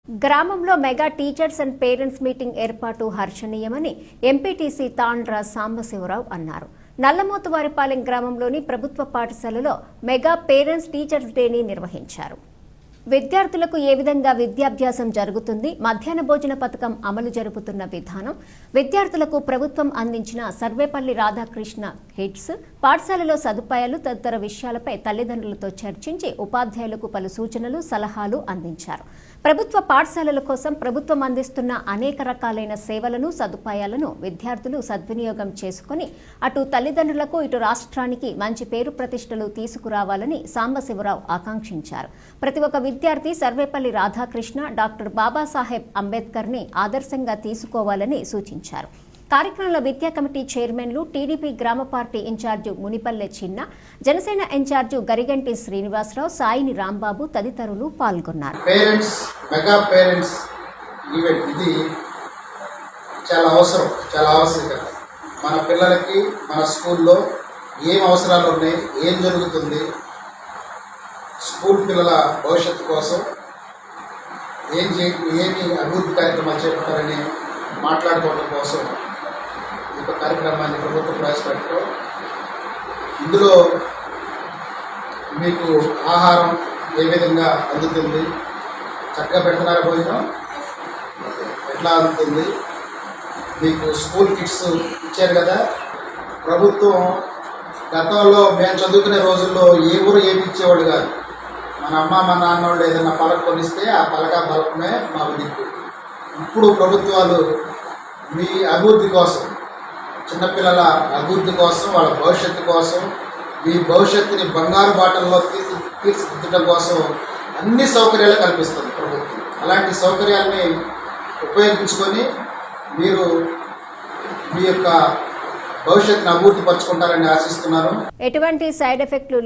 గ్రామంలో mega teachers and parents meeting ఏర్పాటు హర్షణీయమని MPTC తాండ్ర సాంబశివరావు అన్నారు. నల్లమోతువారిపాలెం గ్రామంలోని ప్రభుత్వ పాఠశాలలో మెగా పేరెంట్స్ టీచర్స్ డేని నిర్వహించారు. విద్యార్థులకు ఏ విధంగా విద్యాభ్యాసం జరుగుతుంది, మధ్యాహ్న భోజన పథకం అమలు జరుపుతున్న విధానం, విద్యార్థులకు ప్రభుత్వం అందించిన సర్వేపల్లి రాధాకృష్ణ కిట్స్, పాఠశాలలో సదుపాయాలు తదితర విషయాలపై తల్లిదండ్రులతో చర్చించి ఉపాధ్యాయులకు పలు సూచనలు, సలహాలు అందించారు. ప్రభుత్వ పాఠశాలల కోసం ప్రభుత్వం అందిస్తున్న అనేక రకాలైన సేవలను, సదుపాయాలను విద్యార్థులు సద్వినియోగం చేసుకుని అటు తల్లిదండ్రులకు ఇటు రాష్ట్రానికి మంచి పేరు ప్రతిష్టలు తీసుకురావాలని సాంబశివరావు ఆకాంక్షించారు. ప్రతి ఒక్క విద్యార్థి సర్వేపల్లి రాధాకృష్ణ, డాక్టర్ బాబాసాహెబ్ అంబేద్కర్ ని ఆదర్శంగా తీసుకోవాలని సూచించారు. కార్యక్రమంలో విద్యా కమిటీ చైర్మన్లు, టీడీపీ గ్రామ పార్టీ ఇన్ఛార్జు మునిపల్లె చిన్న, జనసేన ఇన్ఛార్జు గరిగంటి శ్రీనివాసరావు, సాయిని రాంబాబు తదితరులు పాల్గొన్నారు. పేరెంట్స్ మెగా పేరెంట్స్ ఈవెంట్ ఇది చాలా అవసరం, చాలా ఆవశ్యకత. మన పిల్లలకి మన స్కూల్లో ఏం అవసరాలు ఉన్నాయి, ఏం జరుగుతుంది, స్కూల్ పిల్లల భవిష్యత్తు కోసం ఏమి అభివృద్ధి కార్యక్రమాలు చేపట్టారని మాట్లాడుకోవడం కోసం ఈ కార్యక్రమాన్ని ప్రభుత్వం ప్రవేశపెట్టడం. ఇందులో మీకు ఆహారం ఏ విధంగా అందుతుంది, చక్కగా పెడుతున్నారు, భోజనం ఎట్లా అందుతుంది, మీకు స్కూల్ కిట్స్ ఇచ్చారు కదా. ప్రభుత్వం గతంలో మేము చదువుకునే రోజుల్లో ఏ ఊరు ఏమి ఇచ్చేవాళ్ళు కాదు. మన అమ్మ మా నాన్న వాళ్ళు ఏదైనా పలక కొనిస్తే ఆ బలకమే మాకు దిక్కు. ఇప్పుడు ప్రభుత్వాలు మీ అభివృద్ధి కోసం, చిన్నపిల్లల అభివృద్ధి కోసం, వాళ్ళ భవిష్యత్తు కోసం, మీ భవిష్యత్తుని బంగారు బాటల్లో తీర్చిదిద్దడం కోసం అన్ని సౌకర్యాలు కల్పిస్తుంది ప్రభుత్వం. అలాంటి సౌకర్యాలని ఉపయోగించుకొని మీరు మీ యొక్క భవిష్యత్తుని అభివృద్ధి పరుచుకుంటారని ఆశిస్తున్నాను. ఎటువంటి సైడ్ ఎఫెక్ట్లు